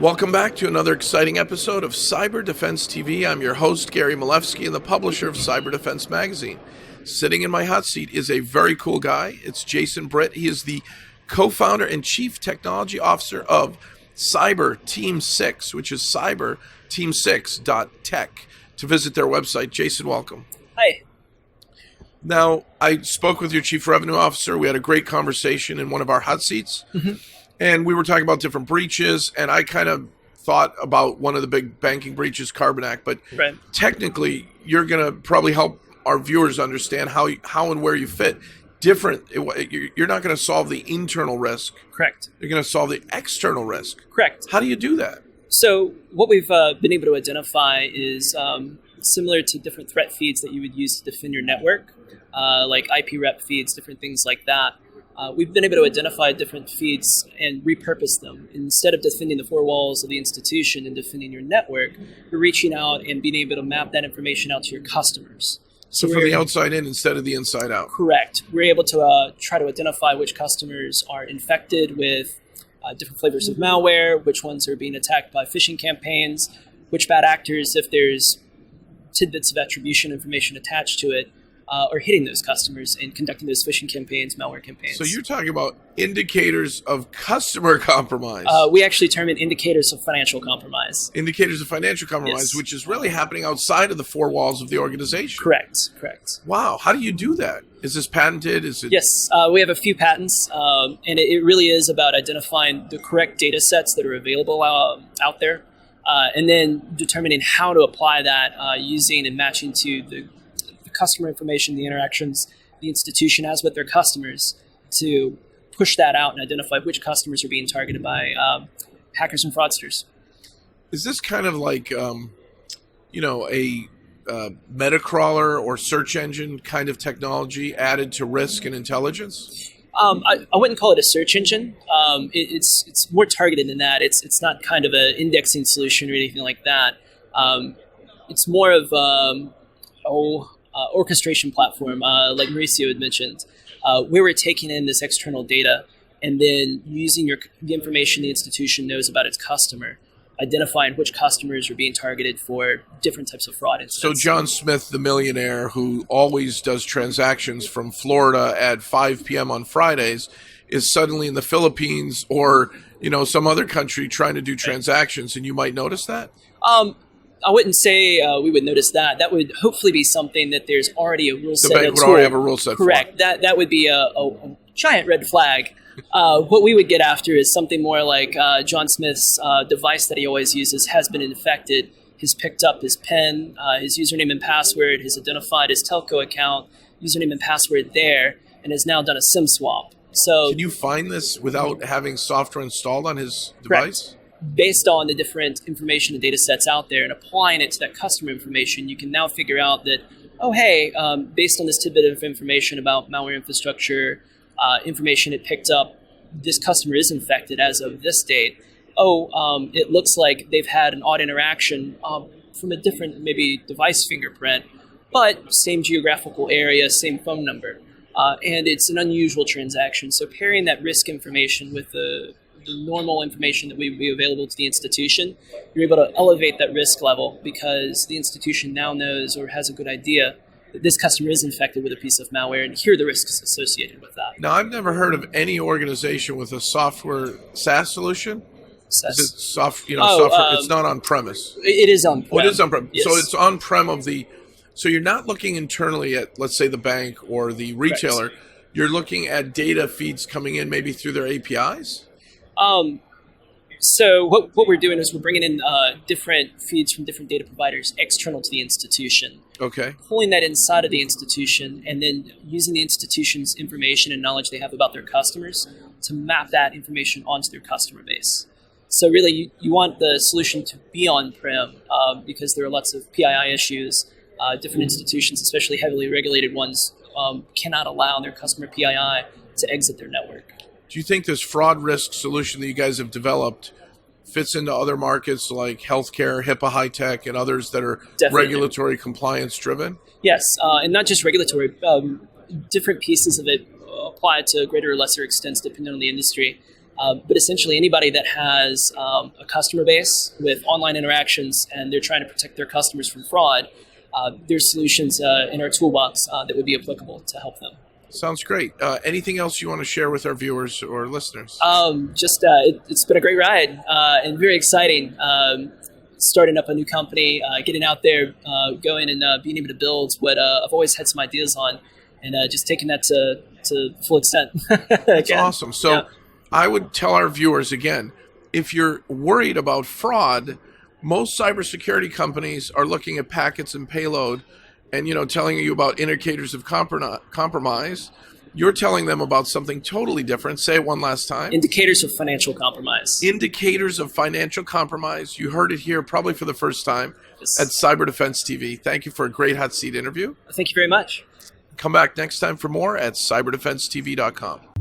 Welcome back to another exciting episode of Cyber Defense TV. I'm your host, Gary Malevsky, and the publisher of Cyber Defense Magazine. Sitting in my hot seat is a very cool guy. It's Jason Britt. He is the co-founder and chief technology officer of Cyber Team 6, which is cyberteam6.tech. To visit their website, Jason, welcome. Hi. Now, I spoke with your chief revenue officer. We had a great conversation in one of our hot seats. Mm-hmm. And we were talking about different breaches, and I kind of thought about one of the big banking breaches, Carbonac. But right. Technically, you're going to probably help our viewers understand how and where you fit. You're not going to solve the internal risk. Correct. You're going to solve the external risk. Correct. How do you do that? So what we've been able to identify is similar to different threat feeds that you would use to defend your network, like IP rep feeds, different things like that. We've been able to identify different feeds and repurpose them. Instead of defending the four walls of the institution and defending your network, you're reaching out and being able to map that information out to your customers. So from the outside in instead of the inside out. Correct. We're able to try to identify which customers are infected with different flavors of malware, which ones are being attacked by phishing campaigns, which bad actors, if there's tidbits of attribution information attached to it, are hitting those customers and conducting those phishing campaigns, malware campaigns. So you're talking about indicators of customer compromise. We actually term it indicators of financial compromise. Indicators of financial compromise, yes. Which is really happening outside of the four walls of the organization. Correct. Wow. How do you do that? Is this patented? Yes, we have a few patents, and it really is about identifying the correct data sets that are available out there, and then determining how to apply that using and matching to the customer information, the interactions the institution has with their customers to push that out and identify which customers are being targeted by hackers and fraudsters. Is this kind of like, a Metacrawler or search engine kind of technology added to risk and intelligence? I wouldn't call it a search engine. It's more targeted than that. It's not kind of an indexing solution or anything like that. It's more of orchestration platform, like Mauricio had mentioned, where we're taking in this external data and then using the information the institution knows about its customer, identifying which customers are being targeted for different types of fraud incidents. So John Smith, the millionaire who always does transactions from Florida at 5 p.m. on Fridays, is suddenly in the Philippines or some other country trying to do transactions, and you might notice that? I wouldn't say we would notice that. That would hopefully be something that there's already a rule set. The bank would already have a rule set. Correct. That would be a giant red flag. What we would get after is something more like John Smith's device that he always uses has been infected. He's picked up his PIN, his username and password, has identified his telco account, username and password there, and has now done a SIM swap. So, can you find this without having software installed on his device? Correct. Based on the different information and data sets out there and applying it to that customer information, you can now figure out that, based on this tidbit of information about malware infrastructure, information it picked up, this customer is infected as of this date. It looks like they've had an odd interaction from a different maybe device fingerprint, but same geographical area, same phone number. And it's an unusual transaction. So pairing that risk information with the normal information that would be available to the institution, you're able to elevate that risk level because the institution now knows or has a good idea that this customer is infected with a piece of malware, and here are the risks associated with that. Now, I've never heard of any organization with a software SaaS solution. Is it software? It's not on premise. It is on prem. Oh, it is on prem. Yes. So it's on prem so you're not looking internally at, let's say, the bank or the retailer. Correct. You're looking at data feeds coming in maybe through their APIs? So what we're doing is we're bringing in different feeds from different data providers external to the institution. Okay. Pulling that inside of the institution and then using the institution's information and knowledge they have about their customers to map that information onto their customer base. So really you want the solution to be on-prem because there are lots of PII issues. Different institutions, especially heavily regulated ones, cannot allow their customer PII to exit their network. Do you think this fraud risk solution that you guys have developed fits into other markets like healthcare, HIPAA high tech, and others that are Definitely. Regulatory compliance driven? Yes, and not just regulatory. Different pieces of it apply to greater or lesser extents depending on the industry. But essentially, anybody that has a customer base with online interactions and they're trying to protect their customers from fraud, there's solutions in our toolbox that would be applicable to help them. Sounds great. Anything else you want to share with our viewers or listeners? It's been a great ride and very exciting. Starting up a new company, getting out there, going and being able to build what I've always had some ideas on, and just taking that to full extent. That's awesome. So. Yeah. I would tell our viewers again, if you're worried about fraud, most cybersecurity companies are looking at packets and payload and, telling you about indicators of compromise. You're telling them about something totally different. Say it one last time. Indicators of financial compromise. Indicators of financial compromise. You heard it here probably for the first time at Cyber Defense TV. Thank you for a great hot seat interview. Thank you very much. Come back next time for more at cyberdefensetv.com.